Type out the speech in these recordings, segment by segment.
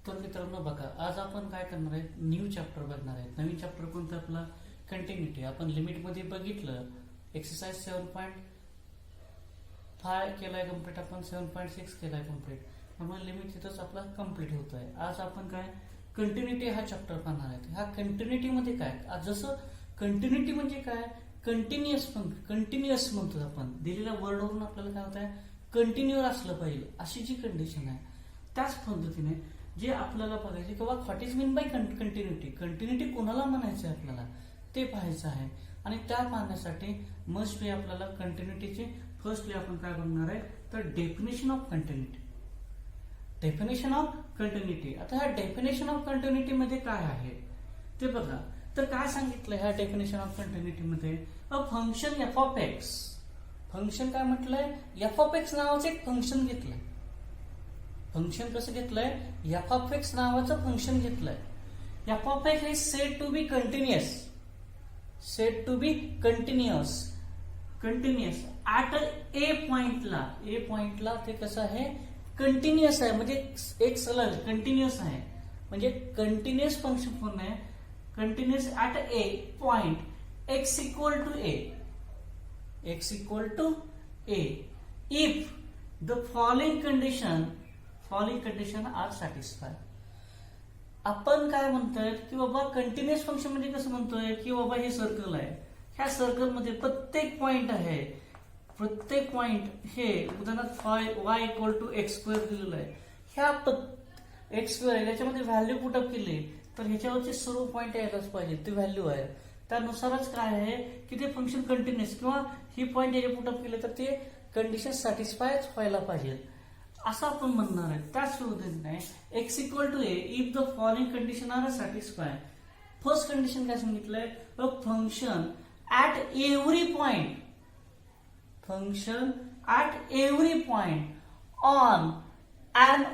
तर मित्रांनो बघा, आज आपण काय करणार आहे, न्यू चॅप्टर बघणार आहे. नवीन चॅप्टर कोणतं आपला कंटिन्युटी. आपण लिमिटमध्ये बघितलं, एक्सरसाइज 7.5 केलाय कम्प्लीट, आपण 7.6 केलाय कम्प्लीट. त्यामुळे लिमिट तिथंच आपला कम्प्लीट होत आहे. आज आपण काय कंटिन्युटी हा चॅप्टर पाहणार आहे. ह्या कंटिन्युटी मध्ये काय, आज जसं कंटिन्युटी म्हणजे काय, कंटिन्युअस म्हणतो आपण. दिलेल्या वर्डवरून आपल्याला काय होत आहे, कंटिन्यू असलं पाहिजे अशी जी कंडिशन आहे, त्याच पद्धतीने जे आपल्याला बघायचे किंवा what is mean by continuity, continuity कोणाला म्हणायचं आहे आपल्याला ते पाहायचं आहे. आणि त्या पाहण्यासाठी मस्ट बी आपल्याला कंटिन्युटीचे फर्स्टली आपण काय बघणार आहे, तर definition of continuity. Definition of continuity. आता ह्या डेफिनेशन ऑफ कंटिन्युटी मध्ये काय आहे ते बघा. तर काय सांगितलं ह्या डेफिनेशन ऑफ कंटिन्युटी मध्ये, अ function f of x. Function काय म्हटलंय, एफ ऑफ एक्स नावाचं एक फंक्शन घेतलंय. फंक्शन कसं घेतलंय, एफ ऑफ एक्स नावाचं फंक्शन घेतलंय. F of x is said to be continuous, said to be continuous at a पॉइंटला ते कसं आहे, कंटिन्युअस आहे. म्हणजे एक सलग कंटिन्युअस आहे. म्हणजे कंटिन्युअस फंक्शन कोण आहे, continuous at a point x equal to a, if the following condition are satisfy. आपण काय म्हणतोय की बाबा कंटिन्युअस फंक्शन म्हणजे कसं म्हणतोय की बाबा हे सर्कल आहे, ह्या सर्कल मध्ये प्रत्येक पॉइंट आहे, प्रत्येक पॉइंट हे उदाहरणार्थ y equal to x square दिलेलं आहे. ह्या एक्स स्क्वेअर याच्यामध्ये व्हॅल्यू पुटअप केली तर ह्याच्यावरचे सर्व पॉइंट यायलाच पाहिजे, ती व्हॅल्यू आहे. त्यानुसारच काय आहे की ते फंक्शन कंटिन्युअस किंवा ही पॉइंट याचे पुटअप केले तर ते कंडिशन सॅटिस्फाय व्हायला पाहिजे असं आपण म्हणणार आहे. त्याच पद्धतीने x equal to a if the following condition are satisfy. First condition काय सांगितलंय, a function at every point, function at every point on an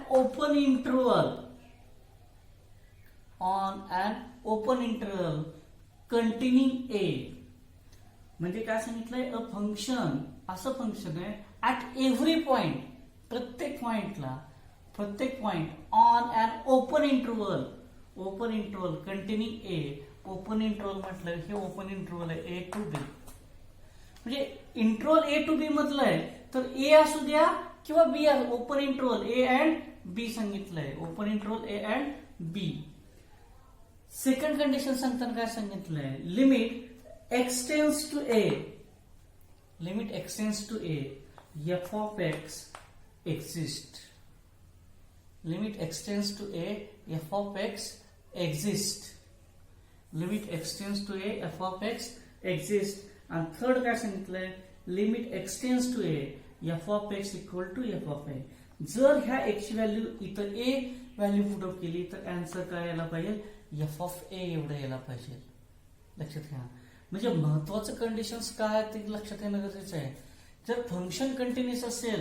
open interval containing a. म्हणजे काय सांगितलंय, अ फंक्शन असं फंक्शन आहे ऍट एव्हरी पॉइंट, प्रत्येक point on an open interval containing a. Open interval म्हटलं, हे ओपन इंटरवल आहे ए to be. म्हणजे इंटरवल ए टू बी मधलं आहे तर ए असू द्या किंवा b. Open interval a and b सांगितलंय, open interval a and b. Second condition सांगताना काय सांगितलंय, limit x tends to a, f of x exist. Limit x tends to a, f of x exist. Limit x tends to a, f of x exist. आणि third काय सांगितलंय, limit x tends to a, f of x equal to f of a. जर ह्या एक्सची value इथं a value put up केली तर answer काय यायला पाहिजे, एफ ऑफ ए एवढं यायला पाहिजे. लक्षात घ्या. म्हणजे महत्वाचं कंडिशन्स काय ते लक्षात येणं गरजेचं आहे. जर फंक्शन कंटिन्युअस असेल,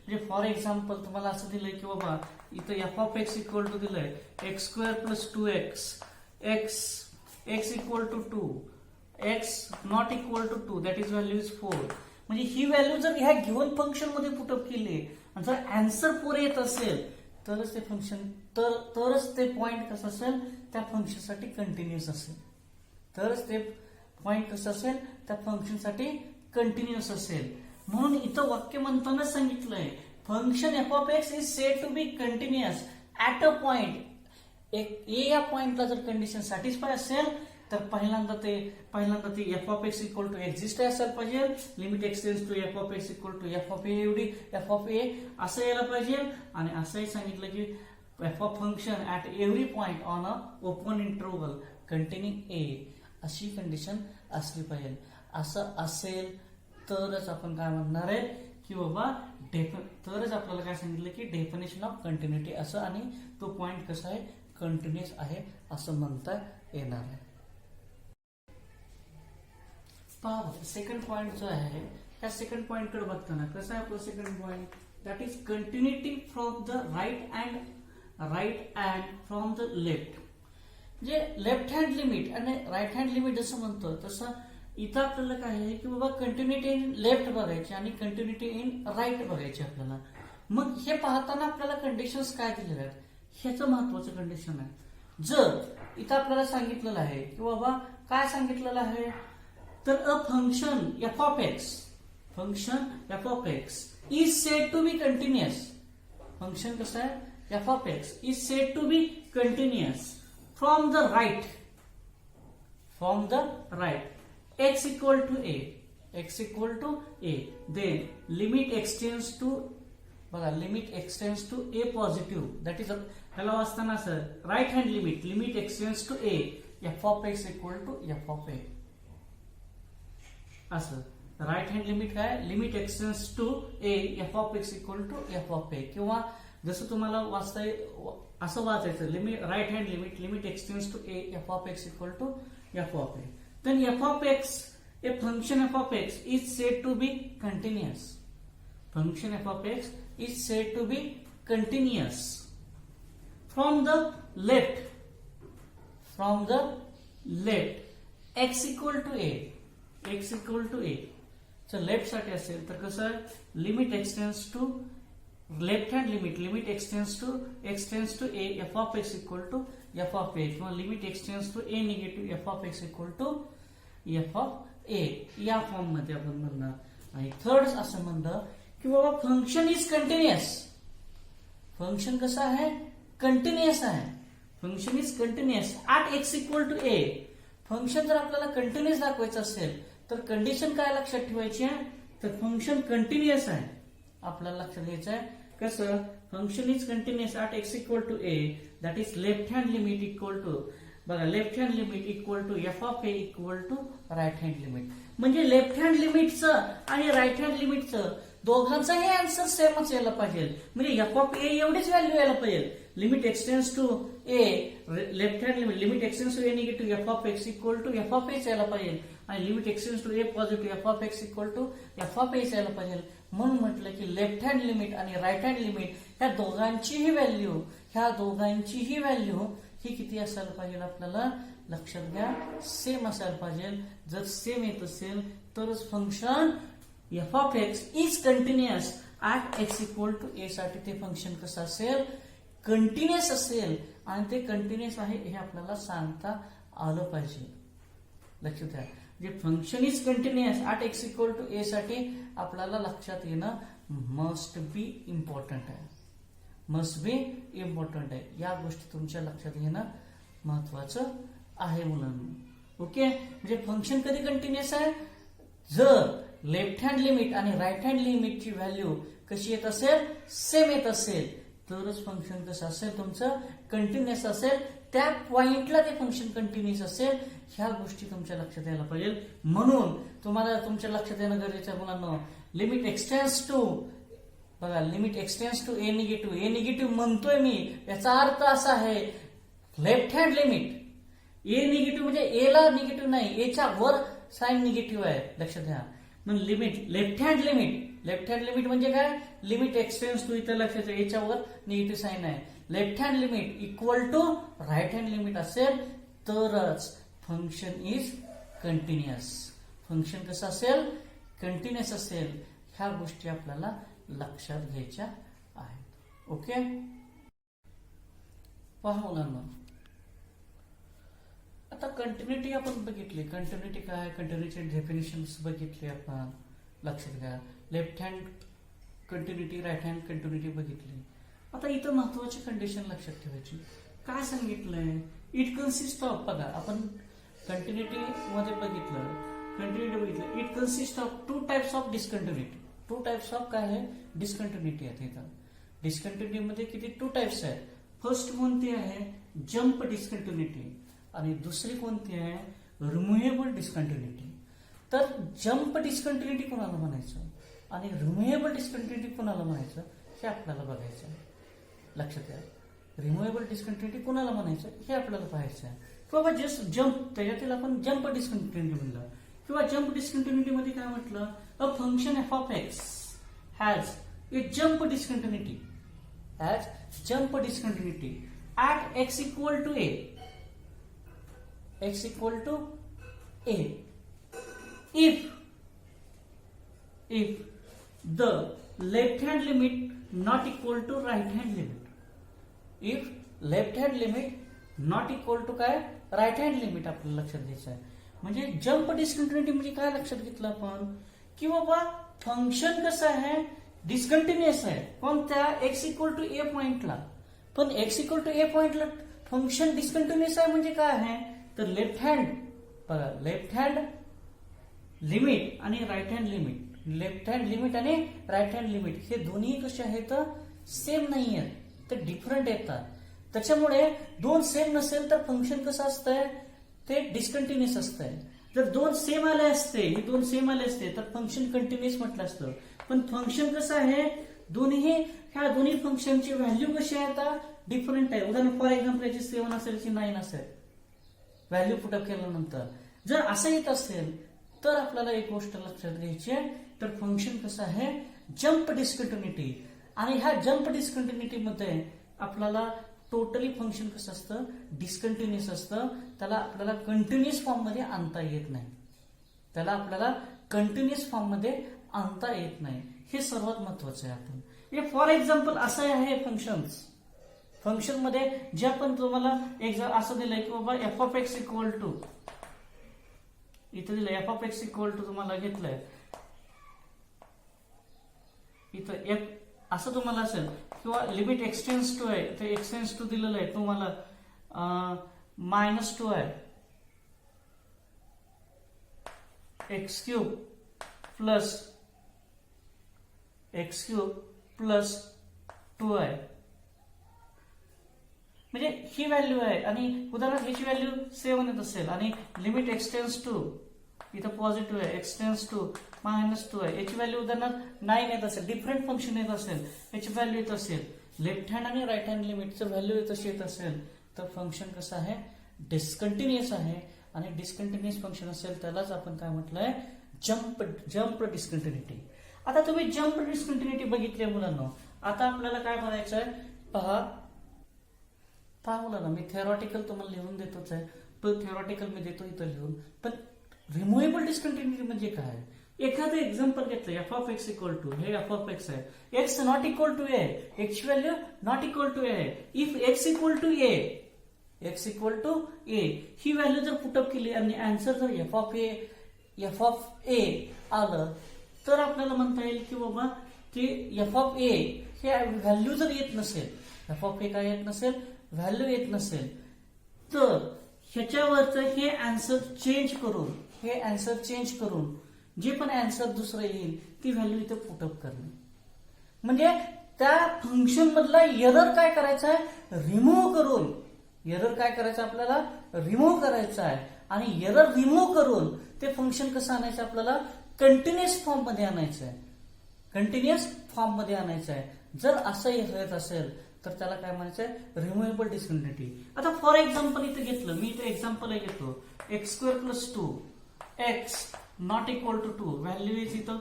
म्हणजे फॉर एक्झाम्पल तुम्हाला असं दिलंय की बाबा इथं f of x equal to दिलंय x square plus 2x, x equal to 2, x not equal to 2, that is value is 4. म्हणजे ही व्हॅल्यू जर ह्या गिव्हन फंक्शन मध्ये पुटअप केली आणि जर आन्सर 4 येत असेल तरच ते फंक्शन, तरच ते पॉइंट कसं असेल, त्या फंक्शनसाठी कंटिन्युअस असेल. तरच ते पॉइंट कसं असेल, त्या फंक्शनसाठी कंटिन्युअस असेल. म्हणून इथं वाक्य म्हणताना सांगितलंय, function f of x is said to be continuous at a point. A या पॉइंटला जर कंडिशन सॅटिस्फाय असेल तर पहिल्यांदा ते f of x equal to exist असायला पाहिजे. Limit x tends to f of x equal to f of a एवढी एफ ऑफ ए असं यायला पाहिजे. आणि असंही सांगितलं की f of function at every point on a open interval containing ए, अशी कंडिशन असली पाहिजे. असं असेल तरच आपण काय म्हणणार आहे की बाबा तरच आपल्याला काय सांगितलं की डेफिनेशन ऑफ कंटिन्युटी असं, आणि तो पॉइंट कसा आहे, कंटिन्युअस आहे असं म्हणता येणार आहे. पहा सेकंड पॉइंट जो आहे, त्या सेकंड पॉइंट कडे बघताना कसं आहे आपलं second point, that is continuity from the right and from the left. म्हणजे लेफ्ट हँड लिमिट आणि राईट हँड लिमिट जसं म्हणतो तसं इथं आपल्याला काय आहे की बाबा कंटिन्युटी इन लेफ्ट बघायची आणि कंटिन्युटी इन राईट बघायची आपल्याला. मग हे पाहताना आपल्याला कंडिशन्स काय दिलेल्या आहेत, ह्याचं महत्वाचं कंडिशन आहे. जर इथं आपल्याला सांगितलेलं आहे की बाबा काय सांगितलेलं आहे, तर a function f of x is said to be continuous. Function कसं आहे, f of x is said to be continuous from the right x equal to a, then limit extends to a positive, that is ह्याला वाचताना sir right hand limit x tends to a, f of x equal to f of a. असं right hand limit काय, limit x tends to a, f of x equal to f of a. किंवा जसं तुम्हाला वाचता असं वाचायचं, right hand limit x tends to a, f of x equal to f of a. Then f of x, a function f of x is said to be continuous. Function f of x is said to be continuous from the left, x equal to a. So left साठी असेल तर कसं, limit x tends to left hand limit x tends to a, f of x equal to f of a, किंवा limit x tends to a negative f of x equal to f of a, या form मध्ये आपण म्हणणार. आणि third असं म्हणलं की बाबा फंक्शन इज कंटिन्युअस. फंक्शन कसं आहे, कंटिन्युअस आहे. Function is continuous at x equal to a. Function जर आपल्याला कंटिन्युअस दाखवायचं असेल तर कंडिशन काय लक्षात ठेवायची आहे, तर फंक्शन कंटिन्युअस आहे. आपल्याला लक्षात घ्यायचं आहे कसं, function is continuous at x equal to a, that is left hand limit equal to, बघा left hand limit equal to f of a equal to right hand limit. म्हणजे लेफ्ट हँड लिमिटचं आणि राईट हँड लिमिटचं दोघांचाही answer सेमच यायला पाहिजे. म्हणजे F of ए एवढीच व्हॅल्यू यायला पाहिजे. Limit x tends to a, left hand limit x tends to a negative f of x equal to f of h यायला पाहिजे, आणि limit x tends to a positive f of x equal to f of h यायला पाहिजे. म्हणून म्हटलं की left hand limit आणि right hand limit ह्या दोघांचीही व्हॅल्यू ही किती असायला पाहिजे, आपल्याला लक्षात घ्या, सेम असायला पाहिजे. जर सेम येत असेल तरच function f of x is continuous at x equal to a साठी ते फंक्शन कसं असेल, कंटिन्युअस असेल. आणि ते कंटिन्युअस आहे हे आपल्याला सांगता आलं पाहिजे. लक्षात घ्या, जे function is continuous at x equal to a साठी आपल्याला लक्षात येणं मस्ट बी इम्पॉर्टंट आहे. या गोष्टी तुमच्या लक्षात घेणं महत्वाचं आहे मुलांना. ओके, म्हणजे फंक्शन कधी कंटिन्युअस आहे, जर लेफ्ट हँड लिमिट आणि राईट हँड लिमिटची व्हॅल्यू कशी येत असेल, सेम येत असेल, तरच फंक्शन कसं असेल, तुमचं कंटिन्युअस असेल. त्या पॉइंटला ते फंक्शन कंटिन्युअस असेल. ह्या गोष्टी तुमच्या लक्षात यायला पाहिजे. म्हणून तुम्हाला तुमच्या लक्षात येणं गरजेचं आहे मुलांना. लिमिट एक्सटेंड्स टू, बघा limit x tends to a negative म्हणतोय मी, याचा अर्थ असा आहे left hand limit. A negative म्हणजे ए ला निगेटिव्ह नाही, एच्या वर साइन निगेटिव्ह आहे, लक्षात घ्या. मग लिमिट लेफ्ट हँड लिमिट म्हणजे काय, लिमिट एक्सटेंड्स टू, इथं लक्षात एच्या वर निगेटिव्ह साइन आहे. Left hand limit equal to right hand limit असेल तरच फंक्शन इज कंटिन्युअस. फंक्शन कसं असेल, कंटिन्युअस असेल. ह्या गोष्टी आपल्याला लक्षात घ्यायच्या आहेत. ओके, पहा मुलांना, आता कंटिन्युटी आपण बघितली. कंटिन्युटी काय, कंटिन्युटी डेफिनेशन बघितली आपण. लक्षात घ्या, left hand continuity, right hand continuity बघितली. आता इथं महत्वाची कंडिशन लक्षात ठेवायची. काय सांगितलंय, इट कन्सिस्ट ऑफ, बघा आपण कंटिन्युटी मध्ये बघितलं, it consist of two types of discontinuity. Two types of काय आहे, डिस्कंटिन्युटी आहेत. इथं डिस्कंटिन्युटी मध्ये किती, टू टाइप्स आहेत. फर्स्ट कोणती आहे, जंप डिस्कंटिन्युटी, आणि दुसरी कोणती आहे, रिमुव्हेबल डिस्कंटिन्युटी. तर जंप डिस्कंटिन्युटी कोणाला म्हणायचं आणि रिमुव्हेबल डिस्कंटिन्युटी कोणाला म्हणायचं हे आपल्याला बघायचं आहे. लक्षात घ्या, रिमुव्हेबल डिस्कंटिन्युटी कोणाला म्हणायचं हे आपल्याला पाहायचं आहे. किंवा जस्ट जंप, त्याच्यातील आपण जंप डिस्कंटिन्युटी म्हणलं. किंवा जंप डिस्कंटिन्युटी मध्ये काय म्हटलं, a function f of x has a jump discontinuity at x equal to a, if the left hand limit not equal to right hand limit. If left hand limit not equal to काय right hand limit आपल्याला लक्षात घ्यायचं आहे. म्हणजे jump discontinuity म्हणजे काय लक्षात घेतलं आपण की बाबा फंक्शन कसं आहे डिस्कंटिन्युअस आहे कोणत्या एक्स इक्वल टू ए पॉइंटला. पण एक्स इक्वल टू ए पॉइंटला फंक्शन डिस्कंटिन्युअस आहे म्हणजे काय आहे तर लेफ्ट हँड लिमिट आणि right hand limit, left hand limit आणि राईट हँड लिमिट हे दोन्ही कसे आहेत सेम नाही आहेत, ते डिफरंट येतात. त्याच्यामुळे दोन सेम नसेल तर फंक्शन कसं असतंय ते डिस्कंटिन्युअस असतंय. जर दोन सेम आले असते ही दोन सेम आले असते तर फंक्शन कंटिन्युअस म्हटलं असतं. पण फंक्शन कसं आहे ह्या दोन्ही फंक्शनची व्हॅल्यू कशी आहे आता डिफरंट आहे. उदाहरण फॉर एक्झाम्पल याची 7 असेल याची 9 असेल व्हॅल्यू पुटअप केल्यानंतर. जर असं येत असेल तर आपल्याला एक गोष्ट लक्षात घ्यायची आहे तर फंक्शन कसं आहे जम्प डिस्कंटिन्युटी. आणि ह्या जम्प डिस्कंटिन्युटी मध्ये आपल्याला टोटली फंक्शन कसं असतं डिस्कंटिन्युअस असतं. त्याला आपल्याला कंटिन्युअस फॉर्म मध्ये आणता येत नाही. हे सर्वात महत्वाचं आहे. आपण हे फॉर एक्झाम्पल असं आहे फंक्शन मध्ये जे आपण तुम्हाला असं दिलंय की बाबा f of x equal to इथं दिलं f of x equal to तुम्हाला घेतलंय इथं असं तुम्हाला असेल किंवा लिमिट एक्सटेन्स टू आहे तर एक्सटेन्स टू दिलेलं आहे तुम्हाला -2 आहे एक्स क्यूब प्लस 2 आहे. म्हणजे ही व्हॅल्यू आहे आणि उदाहरण ह्याची व्हॅल्यू 7 येत असेल आणि लिमिट एक्सटेन्स टू इथं पॉझिटिव्ह आहे एक्सटेन्स टू -2 आहे. याची व्हॅल्यू उदाहरणार्थ 9 येत असेल डिफरंट फंक्शन येत असेल याची व्हॅल्यू येत असेल लेफ्ट हँड आणि राईट हँड लिमिटचं व्हॅल्यू तशी येत असेल तर फंक्शन कसं आहे डिस्कंटिन्युअस आहे. आणि डिस्कंटिन्युअस फंक्शन असेल त्यालाच आपण काय म्हटलंय जम्प डिस्कंटिन्युटी. आता तुम्ही जम्प डिस्कंटिन्युटी बघितली मुलांना. आता आपल्याला काय करायचं आहे पहा मुलांना मी थेरॉटिकल तुम्हाला लिहून देतोच आहे पण थेरॉटिकल मी देतो इथं लिहून. पण रिमुव्हेबल डिस्कंटिन्युटी म्हणजे काय एखादं एक्झाम्पल घेतलं f of x equal to हे एफ ऑफ एक्स आहे x not equal to a x value not equal to a if x equal to a ही व्हॅल्यू जर पुटअप केली आणि आन्सर जर एफ ऑफ ए आलं तर आपल्याला म्हणता येईल की बाबा ते एफ ऑफ ए हे व्हॅल्यू जर येत नसेल एफ ऑफ ए काय येत नसेल व्हॅल्यू येत नसेल तर ह्याच्यावरचं हे आन्सर चेंज करून जे पण आन्सर दुसरं येईल ती व्हॅल्यू इथे पुटअप करणे. म्हणजे त्या फंक्शन मधला एरर काय करायचा आहे आपल्याला रिमूव्ह करायचा आहे. आणि एरर रिमूव्ह करून ते फंक्शन कसं आणायचं आपल्याला कंटिन्युअस फॉर्म मध्ये आणायचं आहे. जर असं येत असेल तर त्याला काय म्हणायचं आहे रिमुव्हेबल डिस्कंटिन्युटी. आता फॉर एक्झाम्पल इथे घेतलं मी इथे एक्झाम्पल घेतो x² + 2 x not equal to 2 value is इथं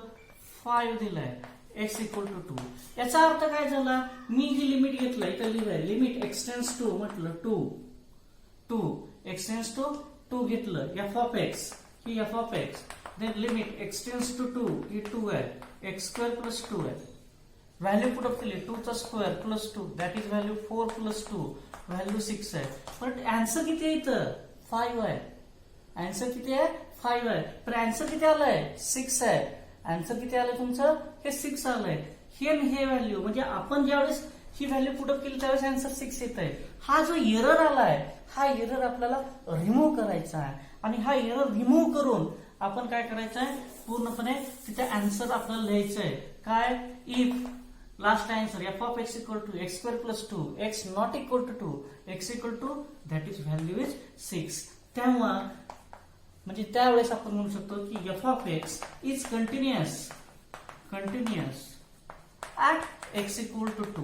5 दिलाय x इक्वल टू 2. याचा अर्थ काय झाला मी ही लिमिट घेतलं इथं लिहिलंय लिमिट एक्सटेन्स टू म्हटलं 2 एक्सटेन्स टू 2 घेतलं एफ ऑफ एक्स ही f of x then limit x tends to 2 ही 2 आहे x² + 2 आहे. व्हॅल्यू पुटअप केली 2² + 2 दॅट इज व्हॅल्यू 4 + 2 व्हॅल्यू 6 आहे. पण आन्सर किती आहे इथं 5 आहे. आन्सर किती आहे 5 आहे. पण आन्सर किती आलंय 6 आहे. आन्सर किती आलंय तुमचं हे 6 आलंय. हे व्हॅल्यू म्हणजे आपण ज्यावेळेस ही व्हॅल्यू पुटअप केली त्यावेळेस आन्सर 6 येत आहे. हा जो एरर आलाय हा एरर आपल्याला रिमूव्ह करायचा आहे. आणि हा एरर रिमूव्ह करून आपण काय करायचं आहे पूर्णपणे तिथे आन्सर आपल्याला लिहायचं आहे काय if last answer f of x equal to x² + 2 x not equal to 2 x equal to that is value is 6. तेव्हा म्हणजे त्यावेळेस आपण म्हणू शकतो की f of x is continuous at x equal to 2.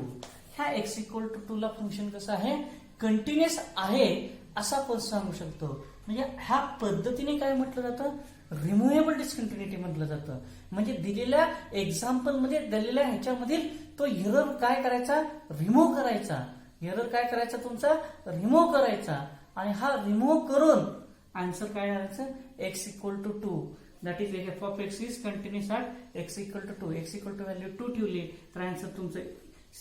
ह्या एक्स इक्वल टू 2 ला function कसं आहे कंटिन्युअस आहे असं आपण सांगू शकतो. म्हणजे ह्या पद्धतीने काय म्हटलं जातं रिमुव्हेबल डिस्कंटिन्युटी म्हटलं जातं. म्हणजे दिलेल्या एक्झाम्पल मध्ये दिलेल्या ह्याच्यामधील तो एरर काय करायचा रिमूव्ह करायचा तुमचा रिमूव्ह करायचा. आणि हा रिमूव्ह करून आन्सर काय आणायचं x equal to 2 that is f of x is continuous at x equal to 2 x equal to value 2 ठेवली तर आन्सर तुमचं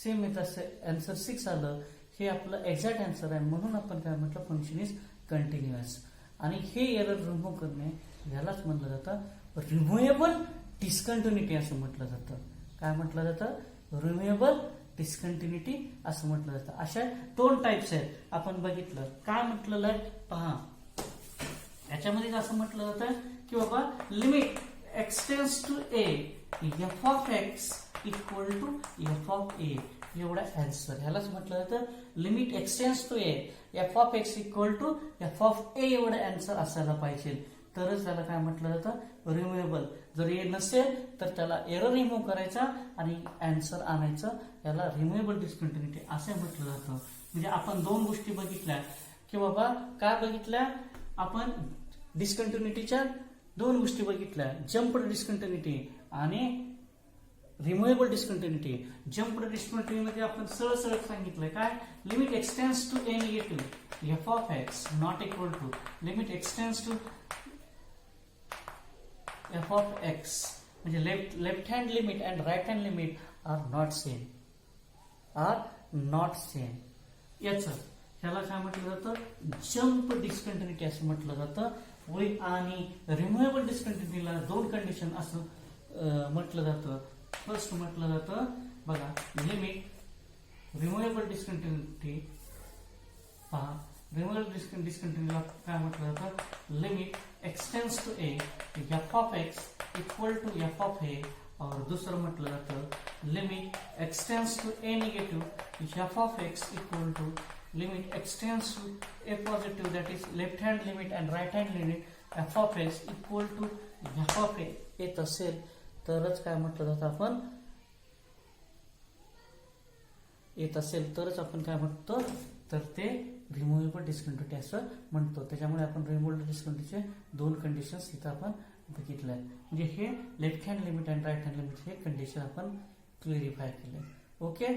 सेम येत असेल आन्सर 6 आलं. हे आपलं एक्झॅक्ट आन्सर आहे, म्हणून आपण काय म्हटलं फंक्शन इज कंटिन्युअस. आणि हे एरर रिमूव्ह करणे यालाच म्हटलं जातं रिमूव्हेबल डिस्कंटिन्युटी असं म्हटलं जातं. काय म्हटलं जातं? रिमूव्हेबल डिस्कंटिन्युटी असं म्हटलं जातं. अशा 2 टाइप्स आहेत. आपण बघितलं काय म्हटलेलं आहे पहा. याच्यामध्ये असं म्हटलं जातं की बाबा limit x tends to a f of x equal to f of a एवढा आन्सर. ह्यालाच म्हटलं जातं limit x tends to a f of x equal to f of a एवढं आन्सर असायला पाहिजे, तरच त्याला काय म्हटलं जातं रिमूव्हेबल. जर ए नसेल तर त्याला एरर रिमूव्ह करायचा आणि आन्सर आणायचं, याला रिमूव्हेबल डिस्कंटिन्युटी असं म्हटलं जातं. म्हणजे आपण 2 गोष्टी बघितल्या की बाबा काय बघितल्या आपण डिस्कंटिन्युटीच्या 2 गोष्टी बघितल्या, जम्प्ड डिस्कंटिन्युटी आणि रिमूव्हेबल डिस्कंटिन्युटी. जम्प्ड डिस्कंटिन्युटी मध्ये आपण सरळ सरळ सांगितलंय काय limit x tends to a negative f of x not equal to limit x tends to f of x म्हणजे left hand limit and right hand limit are not same, are not same. याच ह्याला काय म्हटलं जातं जम्प डिस्कंटिन्युटी असं म्हटलं जातं. आणि रिमूव्हेबल डिस्कंटिन्युटीला 2 कंडिशन असं म्हटलं जातं. फर्स्ट म्हटलं जातं बघा लिमिट रिमूव्हेबल डिस्कंटिन्युटी पहा. रिमूव्हेबल डिस्कंटिन्युटीला काय म्हटलं जातं limit x tends to a f of x equal to f of a. और दुसरं म्हटलं जातं limit x tends to a negative f of x equal to limit x tends to a positive that is left hand limit and right hand limit f of x equal to f of a येत असेल तरच काय म्हटलं जातं आपण येत असेल तरच आपण काय म्हणतो तर ते रिमूव्हेबल डिस्कंटिन्युटी असं म्हणतो. त्याच्यामुळे आपण रिमूव्हेबल डिस्कंटिन्युटीचे 2 कंडिशन्स इथं आपण बघितल्या. म्हणजे हे left hand limit and right hand limit हे कंडिशन आपण क्लिअरिफाय केले. ओके.